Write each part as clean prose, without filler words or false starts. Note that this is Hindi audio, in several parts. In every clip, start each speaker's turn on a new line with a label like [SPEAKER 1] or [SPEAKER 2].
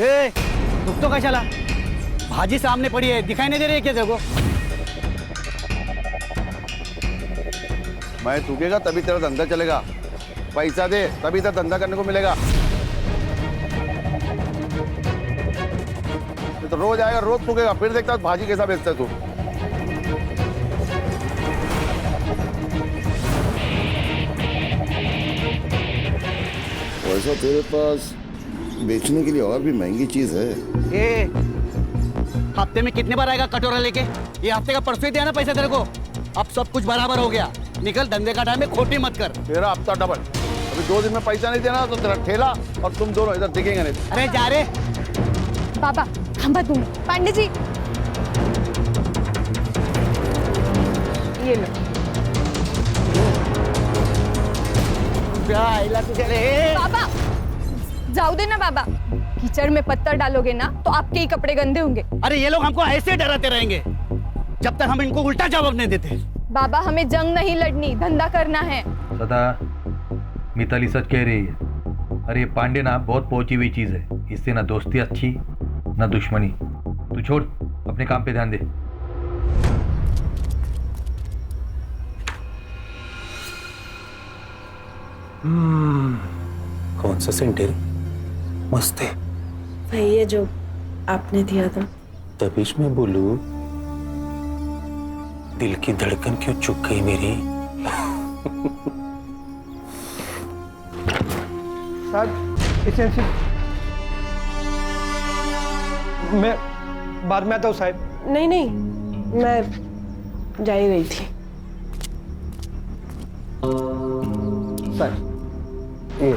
[SPEAKER 1] ए, रुक तो कशाला? भाजी सामने पड़ी है, दिखाई नहीं दे रही है क्या तेरे को?
[SPEAKER 2] मैं थूकेगा तभी तेरा धंधा चलेगा। पैसा दे तभी तेरा धंधा करने को मिलेगा। तो रोज आएगा, रोज थूकेगा, फिर देखता भाजी कैसा बेचता है तू।
[SPEAKER 3] वैसा तेरे पास बेचने के लिए और भी महंगी चीज है।
[SPEAKER 1] ए, हफ्ते में कितने बार आएगा कटोरा लेके? ये हफ्ते का परसों ही दिया ना पैसा तेरे को। अब सब कुछ बराबर हो गया। निकल, धंधे का टाइम में खोटी मत कर।
[SPEAKER 2] तेरा हफ्ता डबल। अभी 2 दिन में पैसा नहीं देना तो तेरा ठेला और तुम दोनों इधर दिखेंगे नहीं।
[SPEAKER 1] अरे जा रे
[SPEAKER 4] बाबा, हम बात दूंगा। पांडे जी, ये लो। बाबा जाओ दे ना बाबा, कीचड़ में पत्थर डालोगे ना तो आपके ही कपड़े गंदे होंगे।
[SPEAKER 1] अरे ये लोग हमको ऐसे डराते रहेंगे जब तक हम इनको उल्टा जवाब नहीं देते।
[SPEAKER 4] बाबा हमें जंग नहीं लड़नी, धंधा करना है।
[SPEAKER 5] सदा मिताली सच कह रही है। अरे ये पांडे ना बहुत पहुंची हुई चीज है। इससे ना दोस्ती अच्छी ना दुश्मनी। तू छोड़, अपने काम पे ध्यान दे।
[SPEAKER 6] कौन सा सेंटेल मस्त है
[SPEAKER 7] भाई, ये जो आपने दिया था।
[SPEAKER 6] तबीश में बोलू, दिल की धड़कन क्यों चुक गई मेरी।
[SPEAKER 8] साहब इसे मैं बाद में आता हूँ साहब।
[SPEAKER 7] नहीं नहीं, मैं जा ही रही थी।
[SPEAKER 8] सर ये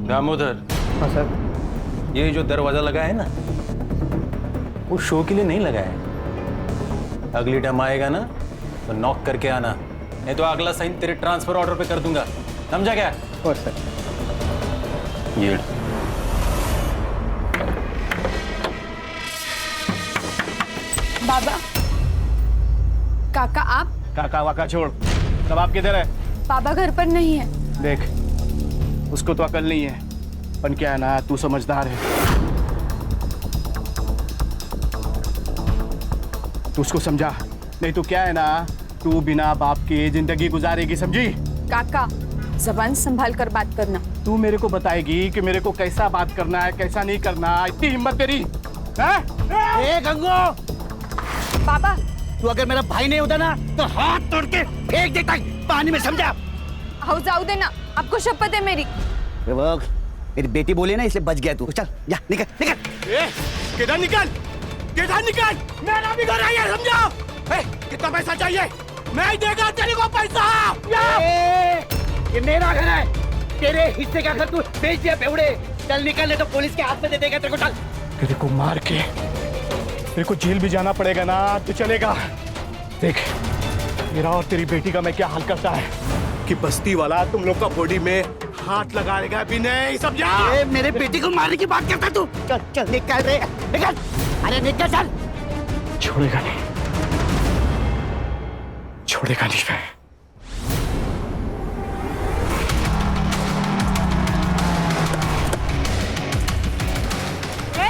[SPEAKER 6] दामोदर,
[SPEAKER 8] हाँ सर।
[SPEAKER 6] ये जो दरवाजा लगा है ना, वो शो के लिए नहीं लगा है। अगली टाइम आएगा ना तो नॉक करके आना, नहीं तो अगला साइन तेरे ट्रांसफर ऑर्डर पे कर दूंगा। समझा क्या?
[SPEAKER 8] और सर
[SPEAKER 6] ये
[SPEAKER 4] बाबा, काका आप?
[SPEAKER 8] काका वाका छोड़, तब आप किधर है?
[SPEAKER 4] बाबा घर पर नहीं है।
[SPEAKER 8] देख, उसको तो अकल नहीं है, पर क्या है ना, तू समझदार है। तू उसको समझा, नहीं तो क्या है ना, तू बिना बाप के जिंदगी गुजारेगी, समझी?
[SPEAKER 4] काका जबान संभाल कर बात करना।
[SPEAKER 8] तू मेरे को बताएगी कि मेरे को कैसा बात करना है, कैसा नहीं करना। इतनी हिम्मत तेरी है?
[SPEAKER 1] ए गंगो,
[SPEAKER 4] बाबा
[SPEAKER 1] तू अगर मेरा भाई नहीं होता ना तो हाथ तोड़ के फेंक देता पानी में, समझा?
[SPEAKER 4] आओ जाओ देना, आपको शपथ है मेरी।
[SPEAKER 1] मेरी बेटी बोली ना इसलिए बच गया तू। चल जा, निकल निकल।
[SPEAKER 8] किधर निकल, किधर निकल, मेरा भी घर है, समझा? कितना पैसा चाहिए? मैं देगा तेरे को पैसा।
[SPEAKER 1] ये मेरा घर है, तेरे हिस्से का घर तू बेच दिया बेवड़े। चल निकल, नहीं तो पुलिस के हाथ में दे देगा तेरे को। चल,
[SPEAKER 8] तेरे को मार के तेरे को जेल भी जाना पड़ेगा ना तो चलेगा। देख, मेरा और तेरी बेटी का मैं क्या हाल करता है कि बस्ती वाला तुम लोग का बॉडी में हाथ लगाएगा भी नहीं, समझा?
[SPEAKER 1] मेरे बेटी को मारने की बात करता तू। चल चल निकल रे, निकल। अरे निकल, चल।
[SPEAKER 8] छोड़ेगा नहीं, छोड़ेगा नहीं मैं।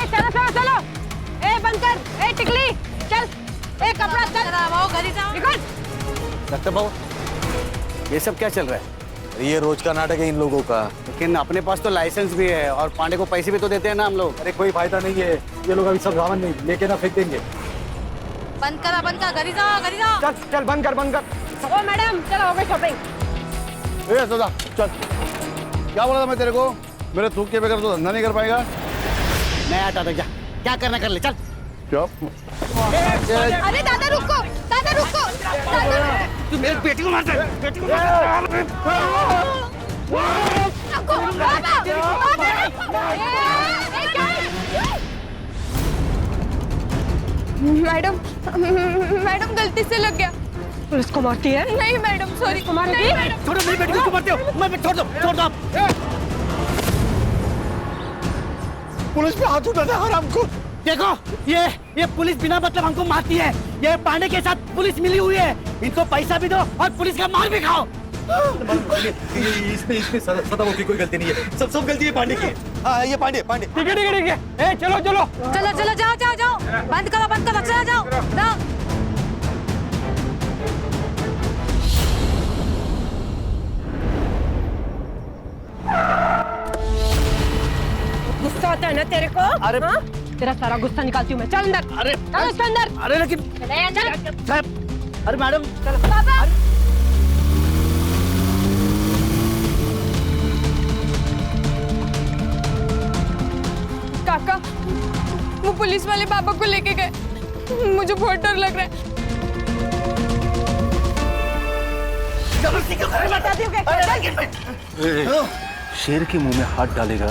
[SPEAKER 4] चलो चलो चलो, ए बंद कर, ए टिकली चल, ए कपड़ा चल, निकल।
[SPEAKER 1] डॉक्टर बाबू, ये सब क्या चल रहा है?
[SPEAKER 6] ये रोज का नाटक है इन लोगों का।
[SPEAKER 1] लेकिन अपने पास तो लाइसेंस भी है और पांडे को पैसे भी तो देते हैं ना हम लोग।
[SPEAKER 6] अरे कोई फायदा नहीं है, ये लोग अभी सब रावण नहीं लेके ना फेंक देंगे।
[SPEAKER 7] बंद कर, घरी जाओ, घरी जाओ।
[SPEAKER 8] चल चल, बंद कर, बंद कर।
[SPEAKER 7] ओ मैडम, चलो हो गई शॉपिंग।
[SPEAKER 2] ए सदा, चल। क्या बोला था मैं तेरे को? मेरे थूक के बगैर तो धंधा नहीं कर पाएगा।
[SPEAKER 1] मैं आता था, जा क्या करना कर ले, चल।
[SPEAKER 2] चुप।
[SPEAKER 4] अरे दादा रुको, दादा रुको, दादा
[SPEAKER 1] तू मेरी बेटी को मारता है, बेटी को
[SPEAKER 4] रुको, बाबा, मैडम, मैडम गलती से लग गया।
[SPEAKER 7] पुलिस को मारती है?
[SPEAKER 4] नहीं मैडम, सॉरी।
[SPEAKER 7] नहीं
[SPEAKER 4] मैडम,
[SPEAKER 1] छोड़ो, मेरी बेटी को क्यों मारते हो? मैं छोड़ दो आप।
[SPEAKER 8] पुलिस पे हाथ उठाता है हमको।
[SPEAKER 1] देखो, ये पुलिस बिना मतलब हमको मारती है। ये पांडे के साथ पुलिस मिली हुई है। इनको पैसा भी दो और पुलिस का मार भी खाओ।
[SPEAKER 5] इसमें सदाम की कोई गलती नहीं है, सब गलती है पांडे की। हाँ ये पांडे पांडे।
[SPEAKER 8] ठीक है ठीक है ठीक है। ए चलो चलो
[SPEAKER 9] चलो चलो जाओ जाओ जाओ, बंद करो चलो जाओ जाओ।
[SPEAKER 7] गुस्सा आता है ना तेरे को?
[SPEAKER 1] अरे
[SPEAKER 7] हाँ? तेरा सारा गुस्सा निकालती हूँ मैं। चल अंदर।
[SPEAKER 1] अरे
[SPEAKER 7] चल उसके अंदर।
[SPEAKER 1] अरे लेकिन
[SPEAKER 7] चल।
[SPEAKER 1] साहब, अरे मैडम
[SPEAKER 7] बाबा।
[SPEAKER 4] काका, वो पुलिस वाले पापा को लेके गए। मुझे बहुत डर लग रहा है।
[SPEAKER 6] शेर के मुंह में हाथ डालेगा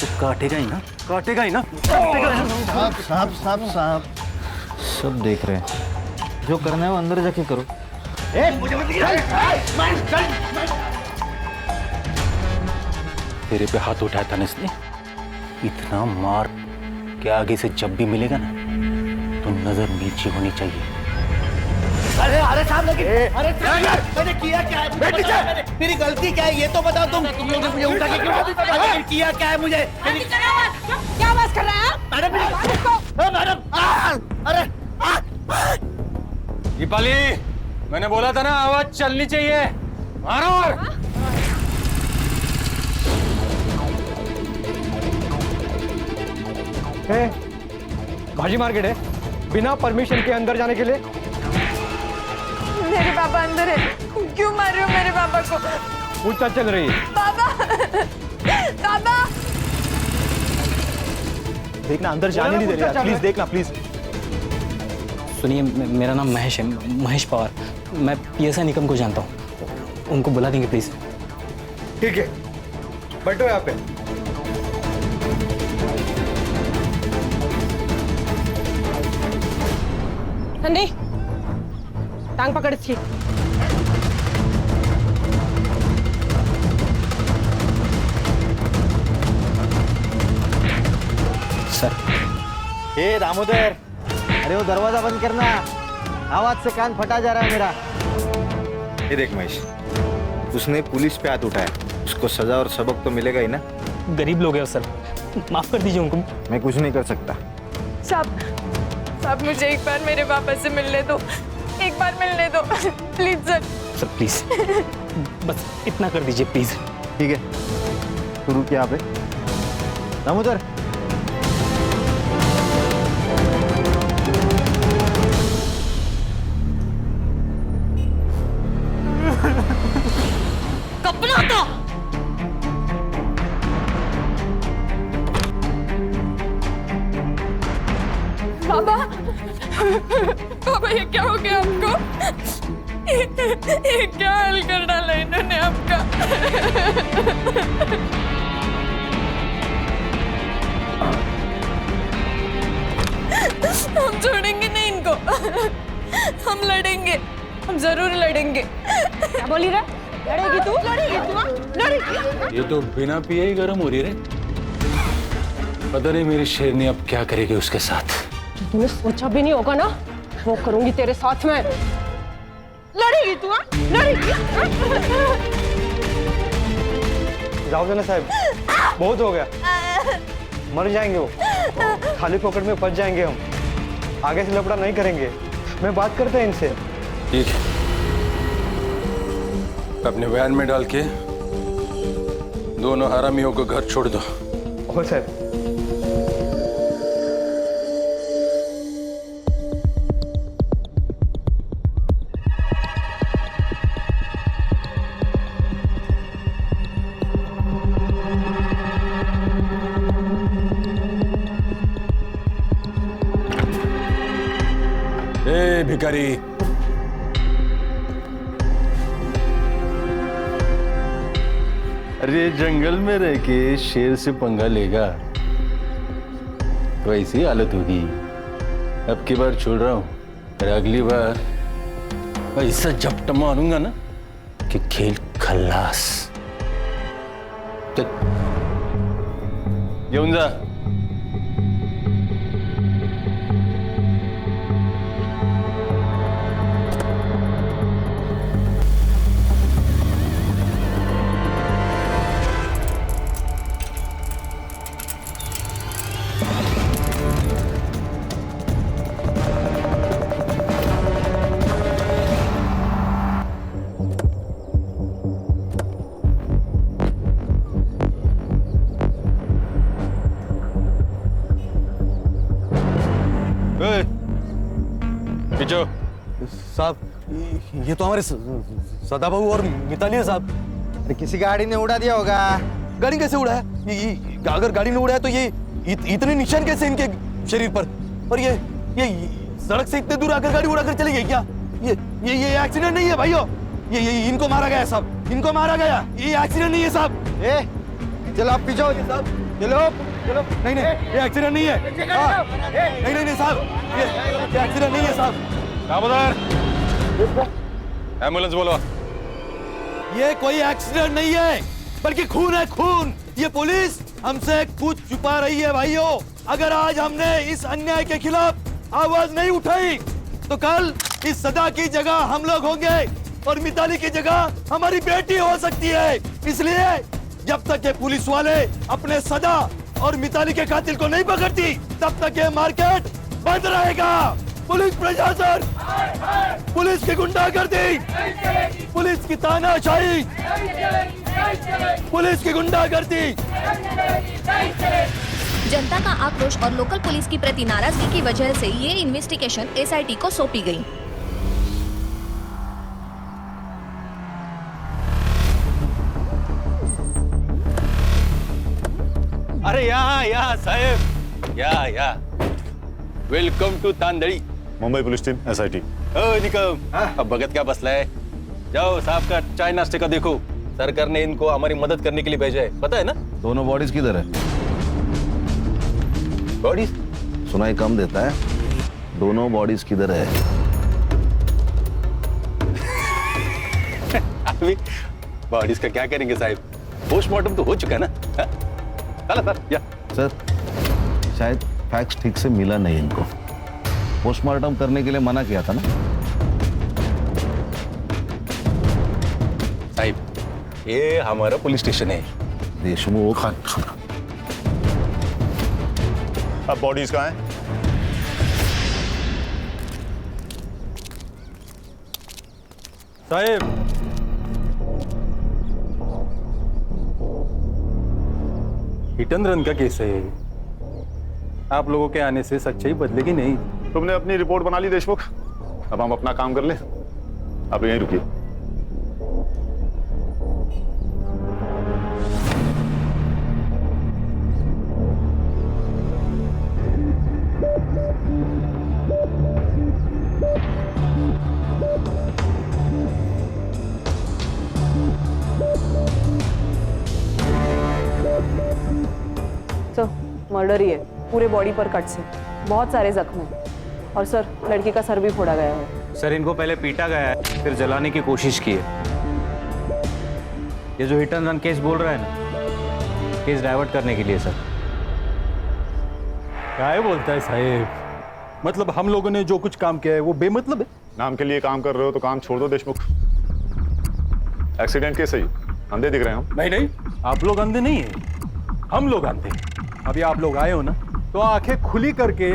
[SPEAKER 6] तो काटेगा ही ना, काटेगा ही ना।
[SPEAKER 10] साहब सब देख रहे हैं, जो करना है वो अंदर जाके करो।
[SPEAKER 6] तेरे पे हाथ उठाया था ना इसने, इतना मार कि आगे से जब भी मिलेगा ना तो नजर नीचे होनी चाहिए।
[SPEAKER 1] अरे अरे साहब लेकिन अरे मैंने किया क्या है? मेरी गलती क्या है ये तो बताओ तुम लोग ने मुझे उठा के क्यों किया क्या है मुझे?
[SPEAKER 7] क्या बात कर रहा है?
[SPEAKER 1] मैडम मैडम अरे
[SPEAKER 6] दीपाली, मैंने बोला था ना आवाज चलनी चाहिए। मारो और
[SPEAKER 8] भाजी मार्केट है, बिना परमिशन के अंदर जाने के लिए।
[SPEAKER 4] मेरे पापा अंदर है, क्यों मार रहे हो मेरे पापा को?
[SPEAKER 8] पूछताछ चल रही है।
[SPEAKER 4] पापा पापा
[SPEAKER 8] देखना अंदर जाने नहीं दे रहे, प्लीज देखना प्लीज।
[SPEAKER 10] सुनिए, मेरा नाम महेश है, महेश पवार। मैं पीएसआई निकम को जानता हूँ, उनको बुला देंगे प्लीज।
[SPEAKER 8] ठीक है, बैठो यहाँ पे।
[SPEAKER 7] नंदी, टांग पकड़ इसकी।
[SPEAKER 10] सर।
[SPEAKER 11] ए दामोदर, अरे वो दरवाजा बंद करना, आवाज से कान फटा जा रहा है मेरा। ये देख महेश, उसने पुलिस पे हाथ उठाया, उसको सजा और सबक तो मिलेगा ही ना।
[SPEAKER 10] गरीब लोग हैं सर, माफ कर दीजिए उनको।
[SPEAKER 11] मैं कुछ नहीं कर सकता।
[SPEAKER 4] साहब मुझे एक बार मेरे पापा से मिलने दो, एक बार मिलने दो प्लीज सर।
[SPEAKER 10] सर प्लीज बस इतना कर दीजिए प्लीज।
[SPEAKER 11] ठीक है, तू रुक यहाँ पे। दामोदर,
[SPEAKER 9] कपड़ा तो
[SPEAKER 4] पापा पापा ये क्या हो गया आपको? ये क्या हाल कर डाला इन्होंने आपका? हम छोड़ेंगे नहीं इनको, हम लड़ेंगे, हम जरूर लड़ेंगे।
[SPEAKER 7] क्या बोली रे? लड़ेगी तू? लड़ेगी?
[SPEAKER 6] ये तो बिना पिए ही गर्म हो रही रे। पता नहीं मेरी शेरनी अब क्या करेगी उसके साथ।
[SPEAKER 7] तूने सोचा भी नहीं होगा ना, वो करूंगी तेरे साथ में। लड़ेगी तू? लड़ेगी?
[SPEAKER 8] जाओ देना साहब, बहुत हो गया, मर जाएंगे वो, खाली पॉकेट में फंस जाएंगे हम। आगे से लफड़ा नहीं करेंगे, मैं बात करते हैं इनसे।
[SPEAKER 6] ठीक है, अपने वैन में डाल के दोनों हरामियों को घर छोड़ दो।
[SPEAKER 8] हो सर।
[SPEAKER 6] ए भिखारी, अरे जंगल में रह के शेर से पंगा लेगा तो ऐसी हालत होगी। अब की बार छोड़ रहा हूं, और अगली बार ऐसा झपटा मारूंगा ना कि खेल खल्लास। येऊन जा। पहुंचो।
[SPEAKER 8] साहब ये तो हमारे सदाबहू और मिताली है साहब।
[SPEAKER 11] अरे किसी गाड़ी ने उड़ा दिया होगा।
[SPEAKER 8] गाड़ी कैसे उड़ा है? अगर गाड़ी ने उड़ा है तो ये इतने निशान कैसे इनके शरीर पर? और ये सड़क से इतने दूर आकर गाड़ी उड़ाकर चली गई क्या? ये एक्सीडेंट नहीं है भाइयों। ये इनको मारा गया साहब, इनको मारा गया। ये एक्सीडेंट नहीं है साहब।
[SPEAKER 11] चलो आप पीछे हो साहब, चलो चलो।
[SPEAKER 8] नहीं ये एक्सीडेंट नहीं है। नहीं साहब, ये एक्सीडेंट नहीं है साहब।
[SPEAKER 6] दामोदर, एम्बुलेंस बोलो।
[SPEAKER 8] ये कोई एक्सीडेंट नहीं है, बल्कि खून है खून। ये पुलिस हमसे कुछ छुपा रही है भाइयों। अगर आज हमने इस अन्याय के खिलाफ आवाज नहीं उठाई तो कल इस सदा की जगह हम लोग होंगे और मिताली की जगह हमारी बेटी हो सकती है। इसलिए जब तक ये पुलिस वाले अपने सदा और मिताली के कातिल को नहीं पकड़ती तब तक ये मार्केट बंद रहेगा। पुलिस प्रशासन, पुलिस की गुंडागर्दी, पुलिस की तानाशाही, पुलिस की गुंडागर्दी।
[SPEAKER 12] जनता का आक्रोश और लोकल पुलिस की प्रति नाराजगी की वजह से ये इन्वेस्टिगेशन एसआईटी को सौंपी गई।
[SPEAKER 6] अरे या साहेब, या welcome to Tandali.
[SPEAKER 13] Mumbai police team SIT.
[SPEAKER 6] Nikam, अब भगत क्या बसला है? जाओ साहब का चाय नाश्ते का देखो। सरकार ने इनको हमारी मदद करने के लिए भेजा है, पता है ना?
[SPEAKER 2] दोनों बॉडीज किधर है?
[SPEAKER 6] बॉडीज
[SPEAKER 2] सुनाई कम देता है। दोनों बॉडीज किधर है?
[SPEAKER 6] अभी बॉडीज का क्या करेंगे साहब? पोस्टमार्टम तो हो चुका है ना। चलो सर, या
[SPEAKER 2] सर, शायद फैक्स ठीक से मिला नहीं इनको। पोस्टमार्टम करने के लिए मना किया था ना
[SPEAKER 6] साहब। ये हमारा पुलिस स्टेशन है।
[SPEAKER 2] देशमुख।
[SPEAKER 13] अब बॉडीज कहाँ हैं?
[SPEAKER 6] साहब, हिट एंड रन का केस है। आप लोगों के आने से सच्चाई बदलेगी नहीं।
[SPEAKER 13] तुमने अपनी रिपोर्ट बना ली देशमुख, अब हम अपना काम कर ले। आप यहीं रुकिए।
[SPEAKER 7] सर मर्डर ही है, पूरे बॉडी पर कट्स हैं, बहुत सारे जख्म हैं और सर लड़की का सर भी फोड़ा गया है।
[SPEAKER 6] सर इनको पहले पीटा गया है, फिर जलाने की कोशिश की है। ये जो हिट एंड रन केस बोल रहा है ना, केस डाइवर्ट करने के लिए सर। क्या बोलता है साहब? मतलब हम लोगों ने जो कुछ काम किया है वो बेमतलब है?
[SPEAKER 13] नाम के लिए काम कर रहे हो तो काम छोड़ दो देशमुख। एक्सीडेंट केस है, अंधे दिख रहे हैं हम।
[SPEAKER 6] नहीं, आप लोग अंधे नहीं है, हम लोग अंधे। अभी आप लोग आए हो ना, तो आंखें खुली करके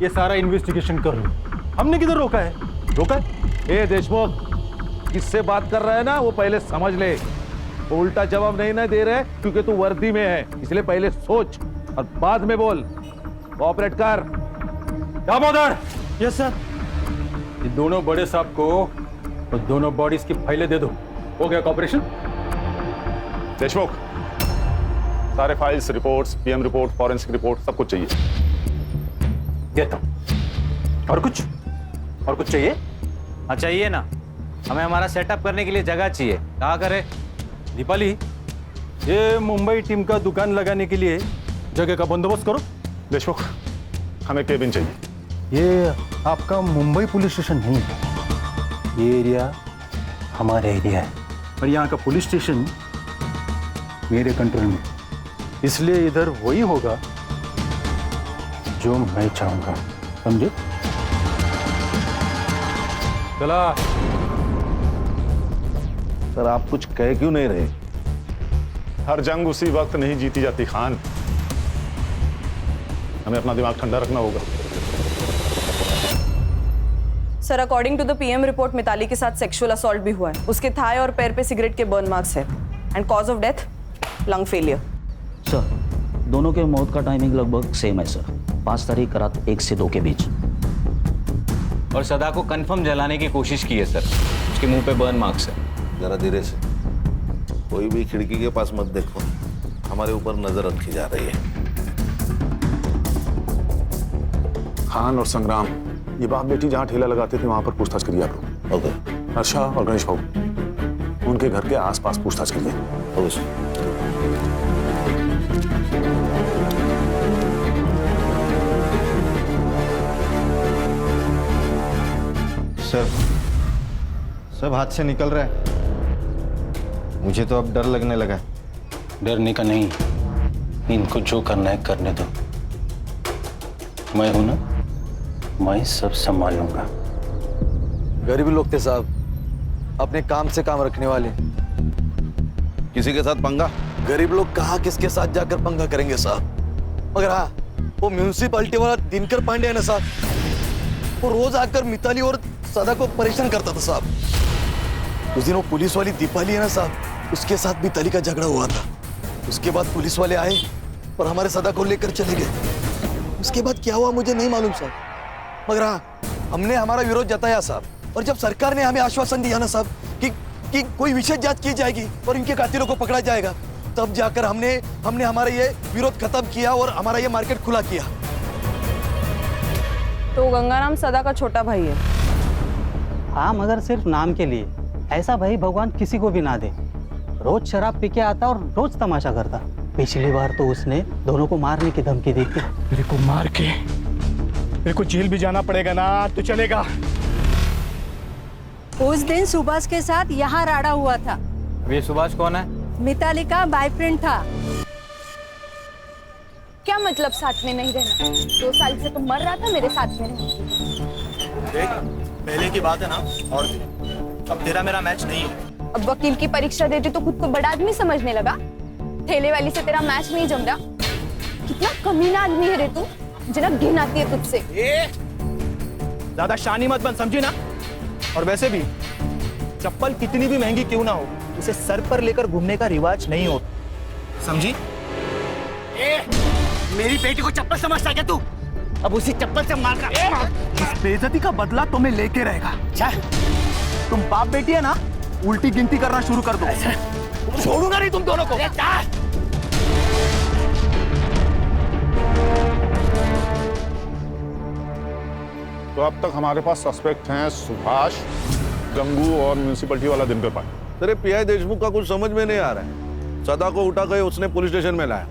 [SPEAKER 6] ये सारा इन्वेस्टिगेशन कर लो। हमने किधर रोका है? रोका है?
[SPEAKER 2] ए देशमुख, किससे बात कर रहा है ना वो पहले समझ ले। उल्टा जवाब नहीं ना दे रहे क्योंकि तू वर्दी में है, इसलिए पहले सोच और बाद में बोल। कोऑपरेट कर।
[SPEAKER 6] दामोदर। Yes sir. ये दोनों बड़े साहब को और दोनों बॉडीज की फाइलें दे दो। हो गया कॉपरेशन?
[SPEAKER 13] देशमुख, सारे files, reports, PM report, forensic report, सब कुछ चाहिए।
[SPEAKER 6] देता हूं। और कुछ चाहिए?
[SPEAKER 11] हाँ चाहिए ना, हमें हमारा सेटअप करने के लिए जगह चाहिए। कहाँ करें?
[SPEAKER 6] दीपाली, ये मुंबई टीम का दुकान लगाने के लिए जगह का बंदोबस्त करो।
[SPEAKER 13] देशमुख, हमें केबिन चाहिए।
[SPEAKER 6] ये आपका मुंबई पुलिस स्टेशन नहीं है, ये एरिया हमारा एरिया है और यहाँ का पुलिस स्टेशन मेरे कंट्रोल में, इसलिए इधर वही होगा जो मैं चाहूंगा, समझे? चला।
[SPEAKER 2] सर आप कुछ कह क्यों नहीं रहे?
[SPEAKER 13] हर जंग उसी वक्त नहीं जीती जाती खान, हमें अपना दिमाग ठंडा रखना होगा।
[SPEAKER 7] Sir according to the PM report Mitali के साथ सेक्सुअल असॉल्ट भी हुआ है। उसके थाई और पैर पे सिगरेट के बर्न मार्क्स है and cause of death lung failure.
[SPEAKER 10] Sir दोनों के मौत का टाइमिंग लगभग सेम है सर, 5 तारीख रात 1 से 2 के बीच।
[SPEAKER 6] और सदा को कंफर्म जलाने की कोशिश की है सर। उसके मुंह पे बर्न मार्क्स है।
[SPEAKER 2] जरा धीरे से, कोई भी खिड़की के पास मत देखो, हमारे ऊपर नजर रखी जा रही है।
[SPEAKER 13] खान और संग्राम ये बाप बेटी जहाँ ठेला लगाते थे वहां पर पूछताछ करिए आप लोग।
[SPEAKER 2] ओके।
[SPEAKER 13] हर्षा और गणेश भाऊ उनके घर के आसपास पूछताछ करिए।
[SPEAKER 2] Okay
[SPEAKER 11] sir. सब हाथ से निकल रहा है, मुझे तो अब डर लगने लगा।
[SPEAKER 6] डरने का नहीं, इनको जो करना है करने दो। मैं हूं ना, मैं सब संभाल लूंगा।
[SPEAKER 14] गरीब लोग थे साहब, अपने काम से काम रखने वाले।
[SPEAKER 2] किसी के साथ पंगा?
[SPEAKER 14] गरीब लोग कहाँ किसके साथ जाकर पंगा करेंगे साहब। मगर हाँ, वो म्यूनिसिपालिटी वाला दिनकर पांडे है ना साहब, वो रोज आकर मिताली और सदा को परेशान करता था साहब। उस दिन वो पुलिस वाली दीपाली है ना साहब, उसके साथ मिताली का झगड़ा हुआ था। उसके बाद पुलिस वाले आए और हमारे सदा को लेकर चले गए। उसके बाद क्या हुआ मुझे नहीं मालूम साहब, मगर हाँ, हमने हमारा विरोध जताया साहब। और जब सरकार ने हमें आश्वासन दिया ना साहब कि कोई विशेष जांच की जाएगी और इनके कातिलों को पकड़ा जाएगा, तब जाकर हमने हमारा ये विरोध खत्म किया और हमारा ये मार्केट खुला किया।
[SPEAKER 7] तो गंगाराम सदा का छोटा भाई है।
[SPEAKER 10] हाँ, मगर सिर्फ नाम के लिए। ऐसा भाई भगवान किसी को भी ना दे। रोज शराब पी के आता और रोज तमाशा करता। पिछली बार तो उसने दोनों को मारने की धमकी दी थी।
[SPEAKER 8] मेरे को मार के मेरे को जेल भी जाना पड़ेगा ना तो चलेगा।
[SPEAKER 9] उस दिन सुभाष के साथ यहाँ राड़ा हुआ था।
[SPEAKER 6] ये सुभाष कौन है?
[SPEAKER 9] मिताली का बॉयफ्रेंड था।
[SPEAKER 4] क्या मतलब साथ में नहीं रहना? 2 साल से तो मर रहा था मेरे साथ में रहना।
[SPEAKER 8] देख, पहले की बात है ना, और अब तेरा मेरा मैच नहीं है।
[SPEAKER 4] अब वकील की परीक्षा देते तो खुद को बड़ा आदमी समझने लगा। ठेले वाली से तेरा मैच नहीं जम रहा। कितना कमीना आदमी है रे तू, मुझे ना घिन आती है तुझसे।
[SPEAKER 8] ज्यादा शानी मत बन, समझी ना। और वैसे भी चप्पल कितनी भी महंगी क्यों ना हो, उसे सर पर लेकर घूमने का रिवाज नहीं हो, समझी?
[SPEAKER 1] मेरी बेटी को चप्पल समझता क्या तू? अब उसी चप्पल से मार
[SPEAKER 8] इस बेइज्जती का बदला तुम्हें लेके रहेगा। तुम बाप बेटी है ना, उल्टी गिनती करना शुरू कर दो। छोड़ूंगा नहीं तुम दोनों को।
[SPEAKER 13] तो अब तक हमारे पास सस्पेक्ट हैं सुभाष, गंगू और म्यूनिसिपैलिटी वाला दिनकर पांडे।
[SPEAKER 2] तेरे पीआई देशमुख का कुछ समझ में नहीं आ रहा है। सदा को उठा के उसने पुलिस स्टेशन में लाया,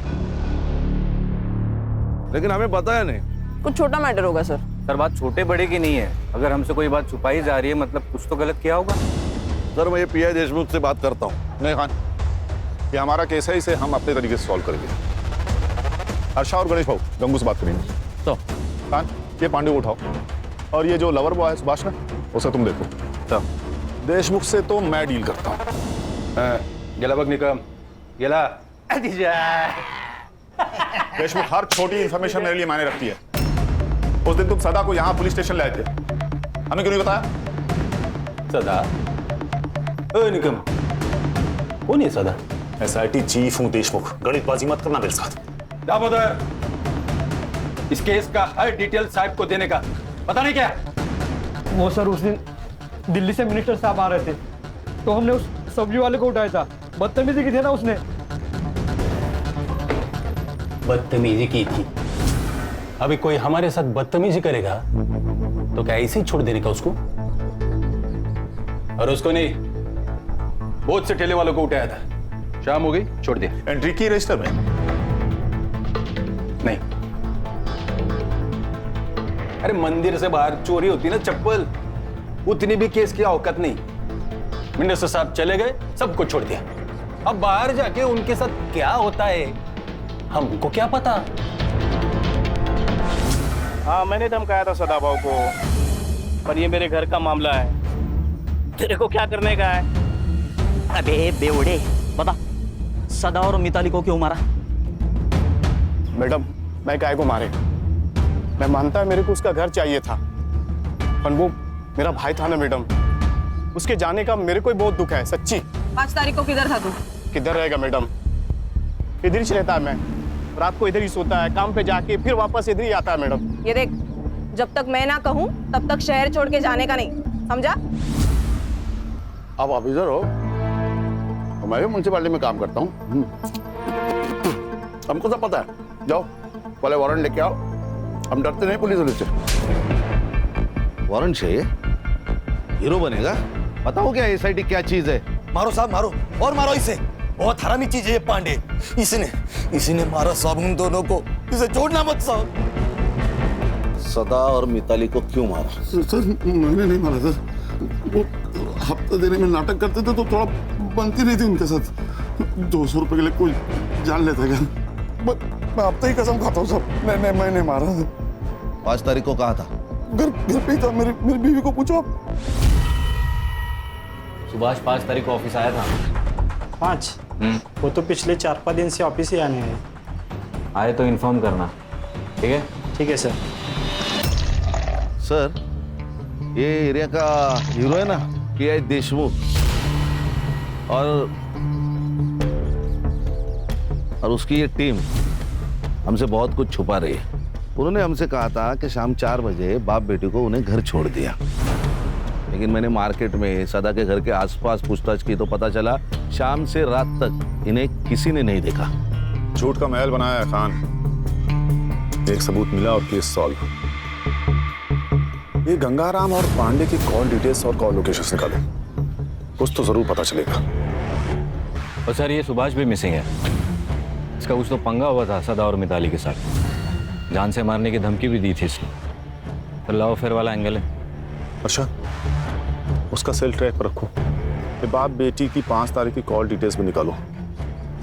[SPEAKER 2] लेकिन हमें पता है नहीं।
[SPEAKER 7] कुछ छोटा मैटर होगा सर।
[SPEAKER 6] सर, बात छोटे बड़े की नहीं है। अगर हमसे कोई बात छुपाई जा रही है, मतलब कुछ तो गलत किया होगा।
[SPEAKER 2] सर, मैं ये पीआई देशमुख से बात करता हूँ।
[SPEAKER 13] नहीं खान, ये हमारा केस है, इसे हम अपने तरीके से सॉल्व करेंगे। हर्षा और गणेश भाऊ गंगू से बात करेंगे। तो खान, ये पांडे को उठाओ, और ये जो लवर बॉय है सुभाष ना, उसे तुम देखो। तो देशमुख से तो मैं डील करता हूँ।
[SPEAKER 6] गेला बघ निकम, गेला।
[SPEAKER 13] देशमुख, हर छोटी इंफॉर्मेशन मेरे लिए मायने रखती है। उस दिन तुम सदा को यहाँ पुलिस स्टेशन लाए थे, हमें क्यों नहीं बताया?
[SPEAKER 6] सदा? ओए निकम, कौन है सदा?
[SPEAKER 13] एसआईटी चीफ हूँ देशमुख, गणितबाजी मत करना मेरे साथ।
[SPEAKER 6] दामोदर, इस केस का हर डिटेल साहब को देने का पता नहीं क्या?
[SPEAKER 15] वो सर, उस दिन दिल्ली से मिनिस्टर साहब आ रहे थे, तो हमने उस सब्जी वाले को उठाया था। बदतमीजी की थी ना उसने।
[SPEAKER 6] बदतमीजी की थी? अभी कोई हमारे साथ बदतमीजी करेगा तो क्या ऐसे ही छोड़ देने का उसको? और उसको नहीं, बहुत से ठेले वालों को उठाया था। शाम हो गई, छोड़ दिया।
[SPEAKER 13] एंट्री की रजिस्टर में?
[SPEAKER 6] नहीं। अरे मंदिर से बाहर चोरी होती ना चप्पल, उतनी भी केस की औकात नहीं। मिनिस्टर साहब चले गए, सबको छोड़ दिया। अब बाहर जाके उनके साथ क्या होता है हमको क्या पता।
[SPEAKER 8] हाँ, मैंने धमकाया था सदा भाव को, पर ये मेरे घर का मामला है। तेरे को क्या करने का है?
[SPEAKER 10] अबे बेवड़े, बता, सदा और मिताली को क्यों मारा?
[SPEAKER 8] मैडम, मैं काय को मारे? मैं मानता है मेरे को उसका घर चाहिए था, पर वो मेरा भाई था ना मैडम, उसके जाने का मेरे को ही बहुत दुख है, सच्ची।
[SPEAKER 7] 5 तारीख को किधर था तू?
[SPEAKER 8] किधर रहेगा मैडम, इधर ही रहता है। मैं रात को इधर ही सोता है, काम पे जाके फिर वापस इधर ही आता है मैडम।
[SPEAKER 7] ये देख, जब तक मैं ना कहूँ तब तक शहर छोड़ के जाने का नहीं, समझा?
[SPEAKER 3] आप ऑफिसर हो, मैं भी म्यूनसिपालिटी में काम करता हूँ। हमको सब पता है। जाओ पहले वारंट लेके आओ, हम डरते नहीं पुलिस वाले से।
[SPEAKER 2] वारंट चाहिए? हीरो बनेगा? बताओ क्या एसआईटी क्या चीज है?
[SPEAKER 14] मारो साहब मारो, और मारो इसे। बहुत हरामी चीज है ये पांडे। इसने मारा साहब उन दोनों को। इसे छोड़ना मत साहब।
[SPEAKER 2] सदा और मिताली को क्यों मारा?
[SPEAKER 3] सर मैंने नहीं मारा सर। वो हफ्ता देने में नाटक करते थे तो थोड़ा बनती नहीं थी उनके साथ। 200 रुपए के लिए कोई जान लेता क्या? मैं हफ्ते ही कसम खाता हूँ सर, मैंने मारा।
[SPEAKER 2] 5 तारीख को कहा था?
[SPEAKER 3] घर पे ही था। मेरी बीवी को पूछो आप।
[SPEAKER 6] सुभाष 5 तारीख को ऑफिस आया था।
[SPEAKER 10] 5? वो तो पिछले 4-5 दिन से ऑफिस ही आने हैं।
[SPEAKER 6] आए तो इन्फॉर्म करना, ठीक है?
[SPEAKER 10] ठीक है सर।
[SPEAKER 2] सर ये एरिया का हीरो है ना के देशमुख, और उसकी ये टीम हमसे बहुत कुछ छुपा रही है। उन्होंने हमसे कहा था कि शाम 4 बजे बाप बेटी को उन्हें घर छोड़ दिया, लेकिन मैंने मार्केट में सदा के घर के आसपास पूछताछ की तो पता चला शाम से रात तक इन्हें किसी ने नहीं देखा।
[SPEAKER 13] झूठ का महल बनाया है खान। एक सबूत मिला और केस सॉल्व। ये गंगाराम और पांडे की कॉल डिटेल्स और कॉल लोकेशंस निकालो, कुछ तो जरूर पता चलेगा।
[SPEAKER 6] और सर ये सुभाष भी मिसिंग है। इसका कुछ तो पंगा हुआ था सदा और मिताली के साथ, जान से मारने की धमकी भी दी थी इसने। तो लव अफेयर वाला एंगल है।
[SPEAKER 13] अच्छा, उसका सेल ट्रैक पर रखो। ये बाप बेटी की 5 तारीख की कॉल डिटेल्स भी निकालो।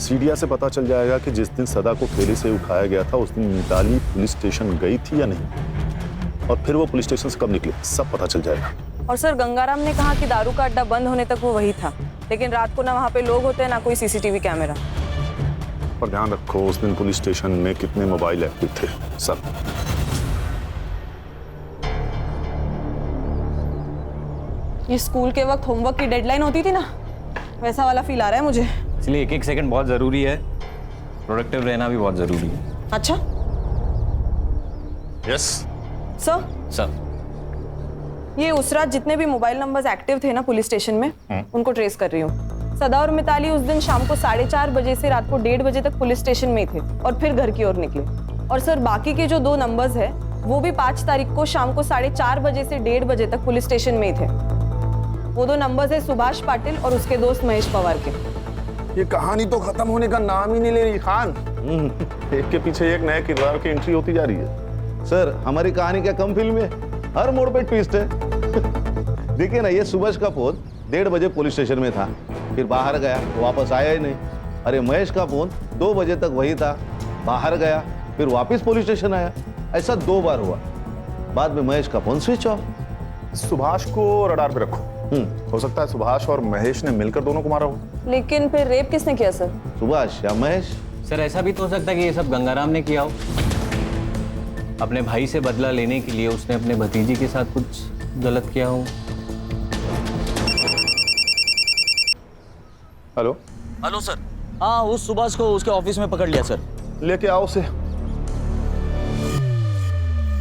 [SPEAKER 13] सीडिया से पता चल जाएगा कि जिस दिन सदा को ठेले से उठाया गया था उस दिन मिताली पुलिस स्टेशन गई थी या नहीं, और फिर वो पुलिस स्टेशन से कब निकले, सब पता चल जाएगा।
[SPEAKER 7] और सर गंगाराम ने कहा कि दारू का अड्डा बंद होने तक वो वही था, लेकिन रात को ना वहाँ पे लोग होते हैं ना कोई सीसीटीवी कैमरा।
[SPEAKER 13] पर ध्यान रखो उस दिन पुलिस स्टेशन में कितने मोबाइल एक्टिव थे, सब।
[SPEAKER 7] ये स्कूल के वक्त होमवर्क की डेडलाइन होती थी ना, वैसा वाला फील आ रहा है मुझे।
[SPEAKER 6] इसलिए एक सेकंड बहुत जरूरी है, प्रोडक्टिव रहना भी बहुत जरूरी है।
[SPEAKER 7] अच्छा
[SPEAKER 13] यस
[SPEAKER 7] सर। ये उस रात जितने भी मोबाइल नंबर्स एक्टिव थे ना पुलिस स्टेशन में, उनको ट्रेस कर रही हूँ। सदा और मिताली उस दिन शाम को 4:30 बजे से रात को 1:30 बजे तक पुलिस स्टेशन में थे और फिर घर की ओर निकले। और सर बाकी के जो 2 नंबर्स है वो भी 5 तारीख को शाम को 4:30 बजे से 1:30 बजे तक पुलिस स्टेशन में ही थे। वो 2 नंबर्स है सुभाष पाटिल और उसके दोस्त महेश पवार के।
[SPEAKER 13] ये कहानी तो खत्म होने का नाम ही नहीं ले रही खान। एक के पीछे एक नए किरदार की एंट्री होती जा रही है।
[SPEAKER 2] सर हमारी कहानी क्या कम फिल्म है? हर मोड़ पे ट्विस्ट है। देखिए ना, ये सुभाष का फोन 1:30 बजे पुलिस स्टेशन में था, फिर बाहर गया तो वापस आया ही नहीं। अरे महेश का फोन 2 बजे तक वही था, बाहर गया फिर वापस पुलिस स्टेशन आया। ऐसा 2 बार हुआ। बाद में महेश का फोन स्विच ऑफ।
[SPEAKER 13] सुभाष को रडार पे रखो। हो सकता है सुभाष और महेश ने मिलकर दोनों को मारा हो।
[SPEAKER 7] लेकिन फिर रेप किसने किया सर?
[SPEAKER 2] सुभाष या महेश?
[SPEAKER 6] सर ऐसा भी तो हो सकता है कि ये सब गंगाराम ने किया हो। अपने भाई से बदला लेने के लिए उसने अपने भतीजी के साथ कुछ गलत किया हो।
[SPEAKER 13] Hello
[SPEAKER 11] hello sir. हाँ, उस सुभाष को उसके ऑफिस में पकड़ लिया सर।
[SPEAKER 13] लेके आओ उसे।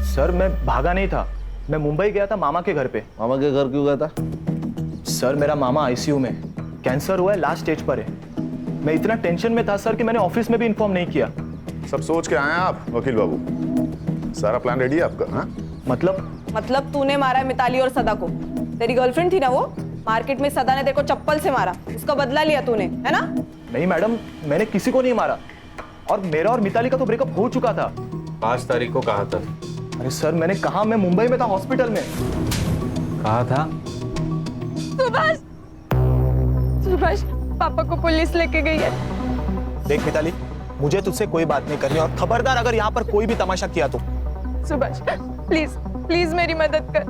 [SPEAKER 15] सर मैं भागा नहीं था, मैं मुंबई गया था मामा के घर पे।
[SPEAKER 2] मामा के घर क्यों गया था?
[SPEAKER 15] सर मेरा मामा आईसीयू में, कैंसर हुआ है, लास्ट स्टेज पर है। मैं इतना टेंशन में था सर कि मैंने ऑफिस में भी इन्फॉर्म नहीं किया।
[SPEAKER 13] सब सोच के आए हैं आप वकील बाबू? सारा प्लान रेडी है आपका? हाँ
[SPEAKER 7] मतलब तूने मारा है मिताली और सदा को। तेरी गर्लफ्रेंड थी ना वो, मार्केट में सदा ने तेरे को चप्पल से मारा, उसका बदला लिया तूने, है ना?
[SPEAKER 15] नहीं मैडम, मैंने किसी को नहीं मारा, और मेरा और मिताली का तो ब्रेकअप हो चुका था।
[SPEAKER 6] 5 तारीख को कहा था।
[SPEAKER 15] अरे सर मैंने कहा, मैं मुंबई में था हॉस्पिटल में।
[SPEAKER 6] कहा था?
[SPEAKER 4] सुभाष पापा को पुलिस लेके गई है।
[SPEAKER 8] देख मिताली, मुझे तुझसे कोई बात नहीं करनी, और खबरदार अगर यहाँ पर कोई भी तमाशा किया तो।
[SPEAKER 4] सुभाष प्लीज प्लीज मेरी मदद कर,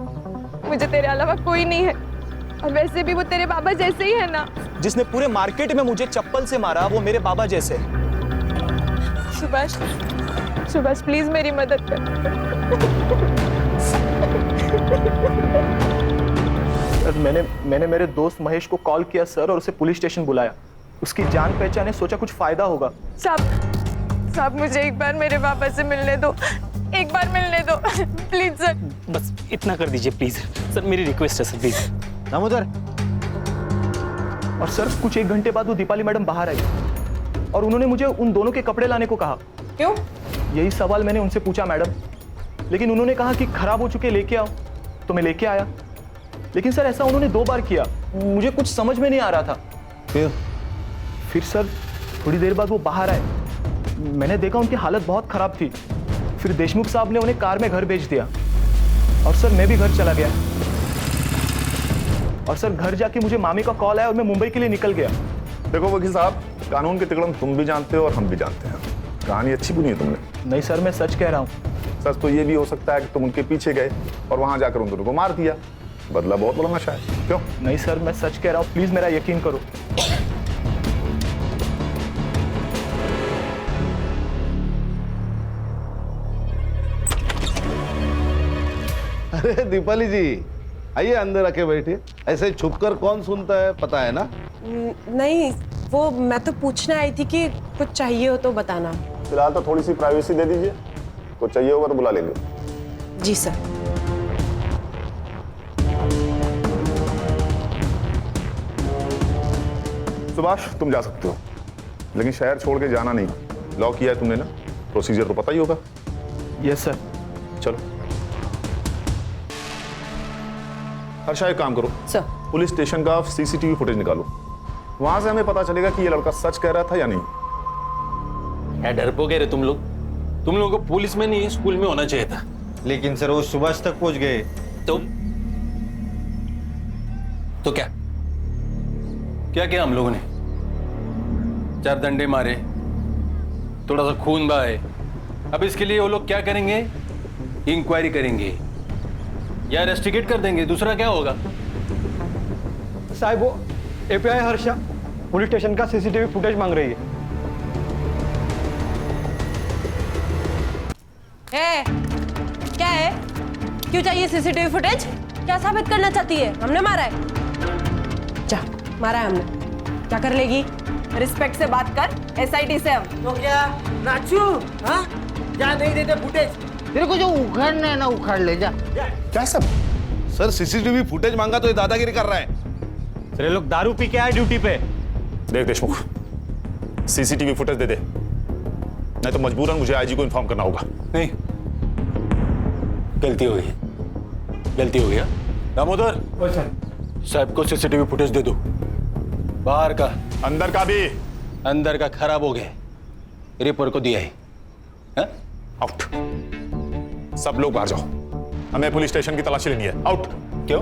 [SPEAKER 4] मुझे तेरे अलावा कोई नहीं है, और वैसे भी वो तेरे बाबा जैसे ही है ना।
[SPEAKER 8] जिसने पूरे मार्केट में मुझे चप्पल से मारा वो मेरे बाबा जैसे।
[SPEAKER 4] सुभाष प्लीज मेरी मदद कर।
[SPEAKER 15] सर मैंने मेरे दोस्त महेश को कॉल किया सर, और उसे पुलिस स्टेशन बुलाया। उसकी जान पहचान है, सोचा कुछ फायदा होगा।
[SPEAKER 4] साहब मुझे एक बार मेरे पापा से मिलने दो,
[SPEAKER 7] एक बार मिलने दो प्लीज सर।
[SPEAKER 10] बस इतना कर दीजिए प्लीज सर, मेरी रिक्वेस्ट है सर प्लीज।
[SPEAKER 11] दामोदर,
[SPEAKER 15] और सर कुछ 1 घंटे बाद वो दीपाली मैडम बाहर आई और उन्होंने मुझे उन दोनों के कपड़े लाने को कहा।
[SPEAKER 7] क्यों?
[SPEAKER 15] यही सवाल मैंने उनसे पूछा मैडम, लेकिन उन्होंने कहा कि खराब हो चुके लेके आओ, तो मैं लेके आया। लेकिन सर ऐसा उन्होंने 2 बार किया, मुझे कुछ समझ में नहीं आ रहा था। फिर सर थोड़ी देर बाद वो बाहर आए, मैंने देखा उनकी हालत बहुत खराब थी। फिर देशमुख साहब ने उन्हें कार में घर भेज दिया और सर मैं भी घर चला गया। और सर घर जाके मुझे मामी का कॉल आया और मैं मुंबई के लिए निकल गया।
[SPEAKER 13] देखो वकील साहब, कानून के तिकड़म तुम भी जानते हो और हम भी जानते हैं। कहानी अच्छी बुनी है तुमने।
[SPEAKER 15] नहीं सर, मैं सच कह रहा हूँ।
[SPEAKER 13] सच तो ये भी हो सकता है कि तुम उनके पीछे गए और वहां जाकर उन दोनों को मार दिया। बदला बहुत बड़ा नशा है। क्यों?
[SPEAKER 15] नहीं सर, मैं सच कह रहा हूँ, प्लीज मेरा यकीन करो।
[SPEAKER 2] अरे दीपाली जी, आइए अंदर आके बैठिए। ऐसे छुपकर कौन सुनता है, पता है ना?
[SPEAKER 16] नहीं, वो मैं तो पूछने आई थी कि कुछ चाहिए हो तो बताना।
[SPEAKER 13] फिलहाल तो थोड़ी सी प्राइवेसी दे दीजिए, कुछ चाहिए होगा तो बुला लेंगे।
[SPEAKER 16] जी सर।
[SPEAKER 13] सुभाष, तुम जा सकते हो, लेकिन शहर छोड़ के जाना नहीं। लॉक किया है तुमने ना, प्रोसीजर तो पता ही होगा।
[SPEAKER 15] Yes sir.
[SPEAKER 13] चलो हर्षा, एक काम करो
[SPEAKER 16] सर,
[SPEAKER 13] पुलिस स्टेशन का सीसीटीवी फुटेज निकालो। वहां से हमें पता चलेगा कि ये लड़का सच कह रहा था या नहीं।
[SPEAKER 6] क्या डरपोक है रे तुम लोग? तुम लोगों को पुलिस में नहीं स्कूल में होना चाहिए था।
[SPEAKER 11] लेकिन सर वो सुभाष तक पहुंच गए।
[SPEAKER 6] तो क्या क्या किया हम लोगों ने? 4 डंडे मारे, थोड़ा सा खून बहाए। अब इसके लिए वो लोग क्या करेंगे? इंक्वायरी करेंगे या इन्वेस्टिगेट कर देंगे, दूसरा क्या होगा?
[SPEAKER 15] साहब वो एपीआई हर्षा पुलिस स्टेशन का सीसीटीवी फुटेज मांग रही है।
[SPEAKER 16] क्या है? क्यों चाहिए सीसीटीवी फुटेज? क्या साबित करना चाहती है? हमने मारा है? जा, मारा है हमने। क्या कर लेगी?
[SPEAKER 7] रिस्पेक्ट से बात कर, एसआईटी से हम।
[SPEAKER 17] तो क्या नाचू? हाँ, क्या नहीं देते फुटेज? तेरे को जो उखाड़ना है ना उखाड़ ले जा।
[SPEAKER 13] क्या सब?
[SPEAKER 2] सर सीसीटीवी फुटेज मांगा तो ये दादागिरी कर रहा है।
[SPEAKER 6] सर ये लोग दारू पी के आए ड्यूटी पे।
[SPEAKER 13] देख देशमुख, सीसीटीवी फुटेज दे दे, नहीं तो मजबूरन मुझे आईजी को इन्फॉर्म करना होगा।
[SPEAKER 6] नहीं, गलती हो गई, गलती हो गया। दामोदर साहब को सीसीटीवी फुटेज दे दो। बाहर का,
[SPEAKER 13] अंदर का भी।
[SPEAKER 6] अंदर का खराब हो गया, रिपोर्ट को दिया है।
[SPEAKER 13] आउट। सब लोग बाहर जाओ, हमें पुलिस स्टेशन की तलाशी लेनी है। आउट।
[SPEAKER 6] क्यों?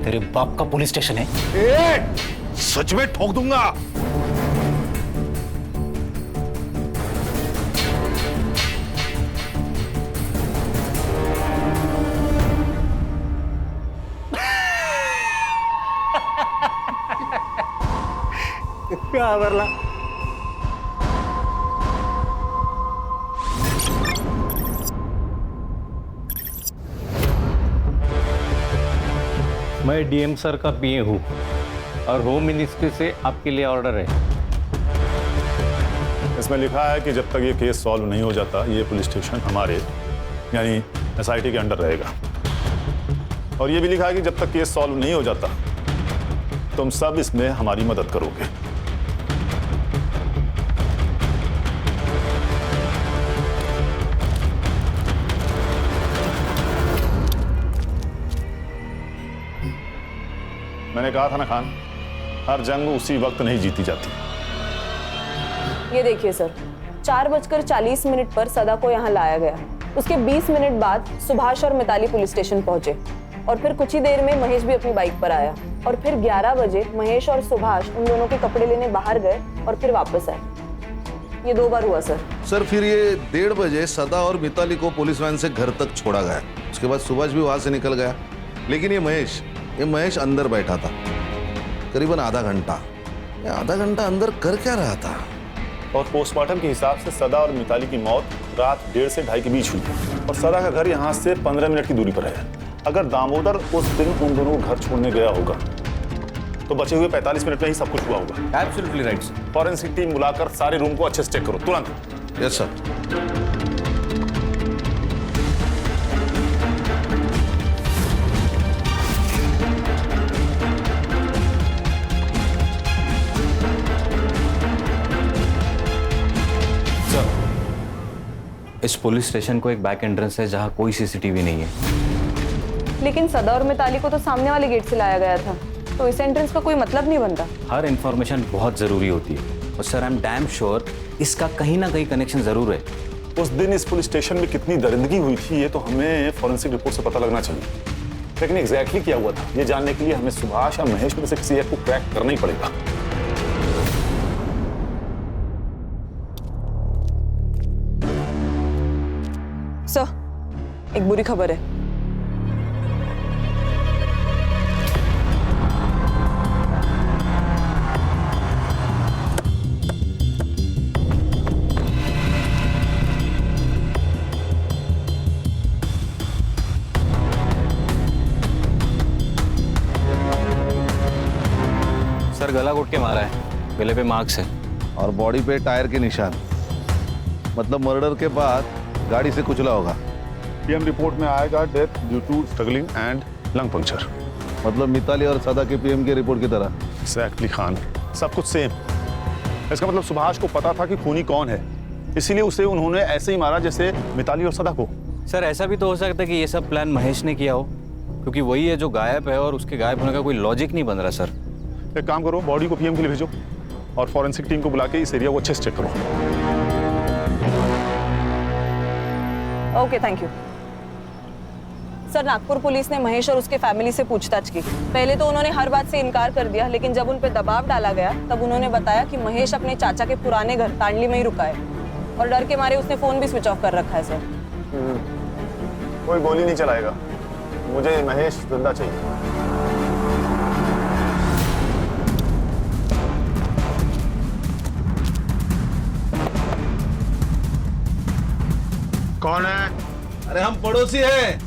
[SPEAKER 6] तेरे बाप का पुलिस स्टेशन है?
[SPEAKER 2] सच में ठोक दूंगा।
[SPEAKER 10] क्या बरला?
[SPEAKER 18] मैं डीएम सर का पीए हूँ और होम मिनिस्ट्री से आपके लिए ऑर्डर है।
[SPEAKER 13] इसमें लिखा है कि जब तक ये केस सॉल्व नहीं हो जाता, ये पुलिस स्टेशन हमारे यानी एसआईटी के अंडर रहेगा। और ये भी लिखा है कि जब तक केस सॉल्व नहीं हो जाता, तुम सब इसमें हमारी मदद करोगे। मैंने कहा था ना खान, हर जंग उसी वक्त नहीं जीती जाती।
[SPEAKER 7] ये देखिए सर, 4:40 पर सदा को यहाँ लाया गया। उसके 20 मिनट बाद सुभाष और मिताली पुलिस स्टेशन पहुंचे और फिर कुछ ही देर में महेश भी अपनी बाइक पर आया और फिर 11 बजे महेश और सुभाष उन दोनों के कपड़े लेने बाहर गए और फिर वापस आए। ये 2 बार हुआ सर।
[SPEAKER 2] सर फिर ये 1:30 बजे सदा और मिताली को पुलिस वैन से घर तक छोड़ा गया। उसके बाद सुभाष भी वहां से निकल गया, लेकिन ये महेश अंदर बैठा था करीबन आधा घंटा। आधा घंटा अंदर कर क्या रहा था?
[SPEAKER 13] और पोस्टमार्टम के हिसाब से सदा और मिताली की मौत रात 1:30 से 2:30 के बीच हुई और सदा का घर यहाँ से 15 मिनट की दूरी पर है। अगर दामोदर उस दिन उन दोनों को घर छोड़ने गया होगा तो बचे हुए 45 मिनट में ही सब कुछ हुआ होगा।
[SPEAKER 6] Absolutely right.
[SPEAKER 13] फॉरेंसिक टीम बुलाकर सारे रूम को अच्छे से चेक करो तुरंत।
[SPEAKER 2] Yes sir.
[SPEAKER 6] इस पुलिस स्टेशन को एक बैक एंट्रेंस है जहाँ कोई सीसीटीवी नहीं है।
[SPEAKER 7] लेकिन सदा और मिताली को तो सामने वाले गेट से लाया गया था, तो इस एंट्रेंस का कोई मतलब नहीं बनता।
[SPEAKER 6] हर इंफॉर्मेशन बहुत ज़रूरी होती है और sir I am damn sure इसका कहीं ना कहीं कनेक्शन ज़रूर है।
[SPEAKER 13] उस दिन इस पुलिस स्टेशन में कितनी दरिंदगी हुई थी ये तो हमें फॉरेंसिक रिपोर्ट से पता लगना चाहिए, लेकिन एग्जैक्टली क्या हुआ था ये जानने के लिए हमें सुभाष या महेश में से किसी एक को क्रैक करना ही पड़ेगा।
[SPEAKER 7] सर, एक बुरी खबर है।
[SPEAKER 6] सर गला घोट के मारा है, गले पे मार्क्स है
[SPEAKER 2] और बॉडी पे टायर के निशान, मतलब मर्डर के बाद गाड़ी से कुचला होगा।
[SPEAKER 13] पीएम रिपोर्ट में आएगा death due to struggling and lung puncture.
[SPEAKER 2] मतलब मिताली और सदा के पीएम की रिपोर्ट की तरह।
[SPEAKER 13] एग्जैक्टली खान, सब कुछ सेम। इसका मतलब सुभाष को पता था कि खूनी कौन है, इसीलिए उसे उन्होंने ऐसे ही मारा जैसे मिताली और सदा को।
[SPEAKER 6] सर ऐसा भी तो हो सकता है कि ये सब प्लान महेश ने किया हो, क्योंकि वही है जो गायब है और उसके गायब होने का कोई लॉजिक नहीं बन रहा। सर
[SPEAKER 13] एक काम करो, बॉडी को पीएम के लिए भेजो और फॉरेंसिक टीम को बुला के इस एरिया को अच्छे से चेक करो।
[SPEAKER 7] Okay, thank you. Sir, Nagpur police ने महेश और उसके फैमिली से पूछताछ की। पहले तो उन्होंने हर बात से इनकार कर दिया, लेकिन जब उन पर दबाव डाला गया तब उन्होंने बताया कि महेश अपने चाचा के पुराने घर तांडली में ही रुका है और डर के मारे उसने फोन भी स्विच ऑफ कर रखा है। सर
[SPEAKER 13] कोई गोली नहीं चलाएगा, मुझे महेश जिंदा चाहिए।
[SPEAKER 8] कौन है?
[SPEAKER 2] अरे हम पड़ोसी हैं।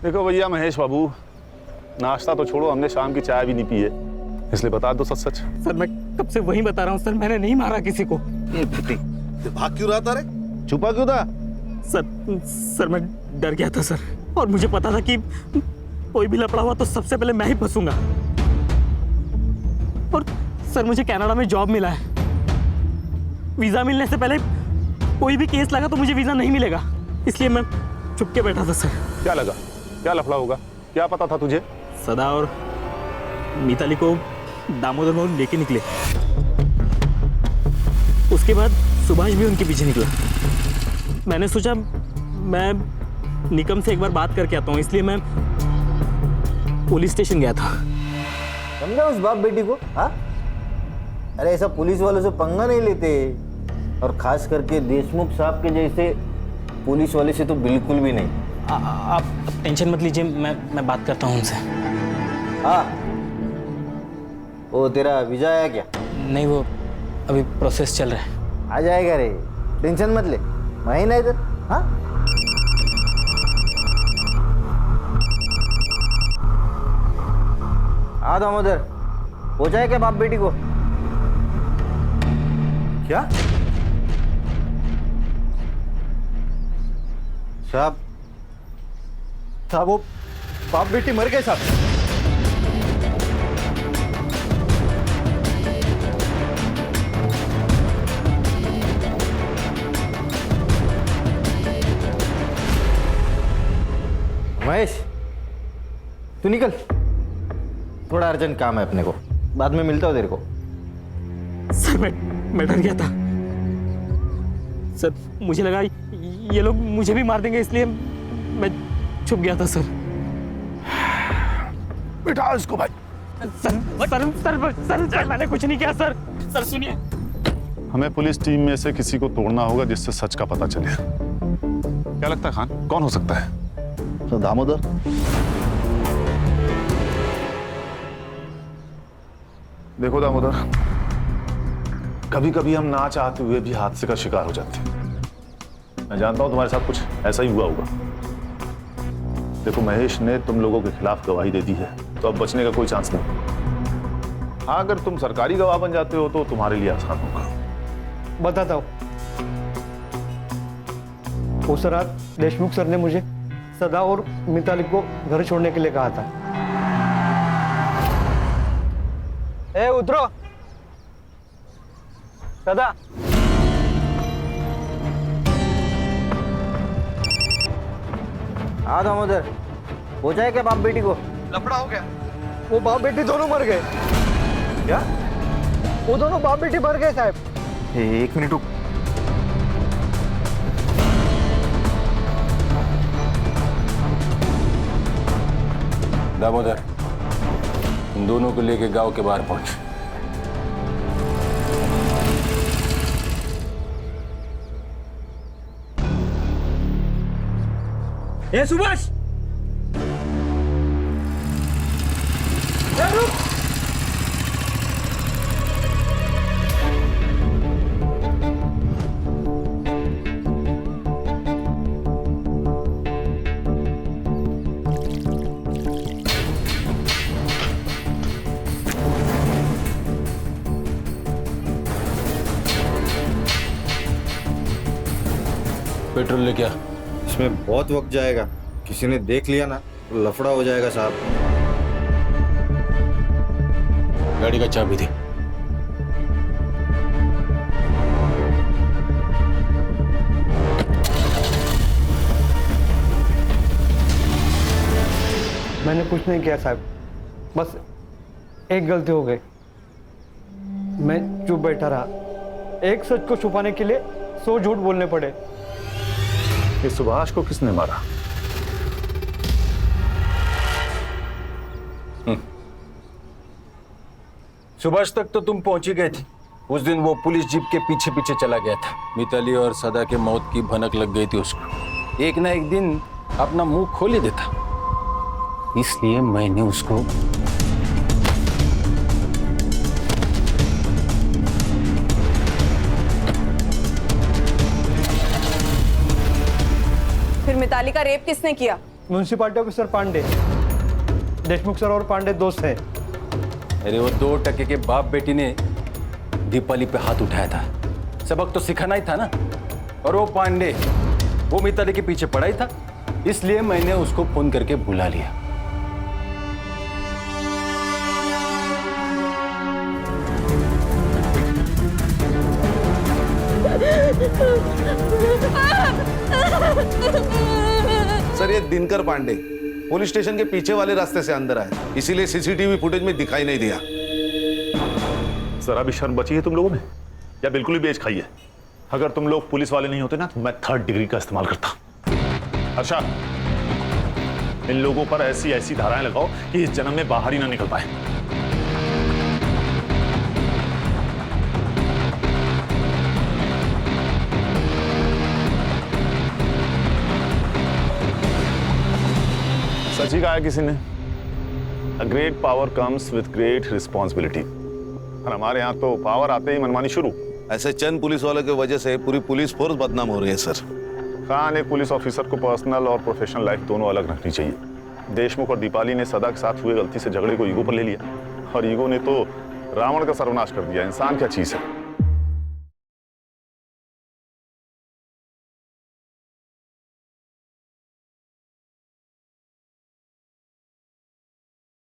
[SPEAKER 13] देखो भैया महेश बाबू, नाश्ता तो छोड़ो, हमने शाम की चाय भी नहीं पी है, इसलिए बता दो सच सच।
[SPEAKER 8] सर मैं कब से वही बता रहा हूँ सर, मैंने नहीं मारा किसी को।
[SPEAKER 2] भाग क्यों रहा था रे? छुपा क्यों था?
[SPEAKER 8] सर मैं डर गया था सर, और मुझे पता था कि कोई भी लफड़ा हुआ तो सबसे पहले मैं ही फंसूंगा। और सर मुझे कनाडा में जॉब मिला है, वीजा मिलने से पहले कोई भी केस लगा तो मुझे वीजा नहीं मिलेगा, इसलिए मैं चुप के बैठा था सर।
[SPEAKER 13] क्या लगा, क्या लफड़ा होगा, क्या पता था तुझे?
[SPEAKER 8] सदा और मिताली को दामोदर मोहन लेके निकले, उसके बाद सुभाष भी उनके पीछे निकला। मैंने सोचा मैं निकम से एक बार बात करके आता हूँ, इसलिए मैं पुलिस स्टेशन गया था।
[SPEAKER 11] समझा उस बाप बेटी को? हाँ, अरे ऐसा पुलिस वालों से पंगा नहीं लेते, और खास करके देशमुख साहब के जैसे पुलिस वाले से तो बिल्कुल भी नहीं।
[SPEAKER 10] आप टेंशन मत लीजिए, मैं बात करता हूँ उनसे।
[SPEAKER 11] हाँ, वो तेरा वीजा आया क्या?
[SPEAKER 10] नहीं, वो अभी प्रोसेस चल रहा है।
[SPEAKER 11] आ जाएगा रे, टेंशन मत ले, मैं ही ना इधर। हाँ, हाँ दामोदर, हो जाए क्या बाप बेटी को? क्या साहब, वो बाप बेटी मर गए साहब। महेश, तू निकल, थोड़ा अर्जेंट काम है अपने को, बाद में मिलता हूँ तेरे को।
[SPEAKER 8] सर मैं डर गया था सर, मुझे लगा ये लोग मुझे भी मार देंगे, इसलिए मैं छुप गया था सर।
[SPEAKER 13] बिठा इसको भाई।
[SPEAKER 8] सर मैंने कुछ नहीं किया सर। सर सुनिए,
[SPEAKER 13] हमें पुलिस टीम में से किसी को तोड़ना होगा जिससे सच का पता चले। क्या लगता है खान, कौन हो सकता है?
[SPEAKER 2] तो दामोदर।
[SPEAKER 13] देखो दामोदर, कभी कभी हम ना चाहते हुए भी हादसे का शिकार हो जाते हैं। मैं जानता हूं तुम्हारे साथ कुछ ऐसा ही हुआ होगा। देखो महेश ने तुम लोगों के खिलाफ गवाही दे दी है, तो अब बचने का कोई चांस नहीं। हाँ, अगर तुम सरकारी गवाह बन जाते हो तो तुम्हारे लिए आसान होगा।
[SPEAKER 19] बताता हूँ। उस रात देशमुख सर ने मुझे
[SPEAKER 8] सदा और मिताली को घर छोड़ने के लिए कहा था। ए उतरो सदा।
[SPEAKER 11] हाँ दामोदर, पहुंचा है क्या बाप बेटी को?
[SPEAKER 8] लफड़ा हो गया, वो बाप बेटी दोनों मर गए। क्या? वो दोनों बाप बेटी मर गए साहब।
[SPEAKER 11] एक मिनट रुक।
[SPEAKER 6] दामोदर, उन दोनों को लेके गांव के बाहर पहुंच।
[SPEAKER 8] ए सुभाष, रुक।
[SPEAKER 6] पेट्रोल लेके आ।
[SPEAKER 11] इसमें बहुत वक्त जाएगा, किसी ने देख लिया ना तो लफड़ा हो जाएगा साहब।
[SPEAKER 6] गाड़ी का चाबी दे।
[SPEAKER 8] मैंने कुछ नहीं किया साहब, बस एक गलती हो गई। मैं चुप बैठा रहा। एक सच को छुपाने के लिए 100 झूठ बोलने पड़े।
[SPEAKER 13] ये सुभाष को किसने मारा?
[SPEAKER 6] सुभाष तक तो तुम पहुंच ही गए थे। उस दिन वो पुलिस जीप के पीछे पीछे चला गया था। मिताली और सदा के मौत की भनक लग गई थी उसको। एक ना एक दिन अपना मुंह खोल ही देता, इसलिए मैंने उसको
[SPEAKER 7] फिर मिताली का रेप किसने किया?
[SPEAKER 8] Municipality officer Pandey. Deshmukh sir और पांडे दोस्त हैं।
[SPEAKER 6] अरे वो 2 टके के बाप बेटी ने दीपाली पे हाथ उठाया था। सबक तो सिखाना ही था ना। और वो पांडे, वो मिताली के पीछे पड़ा ही था, इसलिए मैंने उसको फोन करके बुला लिया।
[SPEAKER 2] सर ये दिनकर पांडे पुलिस स्टेशन के पीछे वाले रास्ते से अंदर आए, इसीलिए सीसीटीवी फुटेज में दिखाई नहीं दिया।
[SPEAKER 13] जरा भी शर्म बची है तुम लोगों में या बिल्कुल ही बेच खाई है? अगर तुम लोग पुलिस वाले नहीं होते ना तो मैं 3rd डिग्री का इस्तेमाल करता। अच्छा, इन लोगों पर ऐसी ऐसी धाराएं लगाओ कि इस जन्म में बाहर ही ना निकल पाए। सच ही कहा किसी ने, a great power comes with great responsibility. और हमारे यहाँ तो पावर आते ही मनमानी शुरू।
[SPEAKER 2] ऐसे चंद पुलिस वालों की वजह से पूरी पुलिस फोर्स बदनाम हो रही है सर।
[SPEAKER 13] खान, एक पुलिस ऑफिसर को पर्सनल और प्रोफेशनल लाइफ दोनों अलग रखनी चाहिए। देशमुख और दीपाली ने सदा के साथ हुए गलती से झगड़े को ईगो पर ले लिया, और ईगो ने तो रावण का सर्वनाश कर दिया। इंसान क्या चीज है?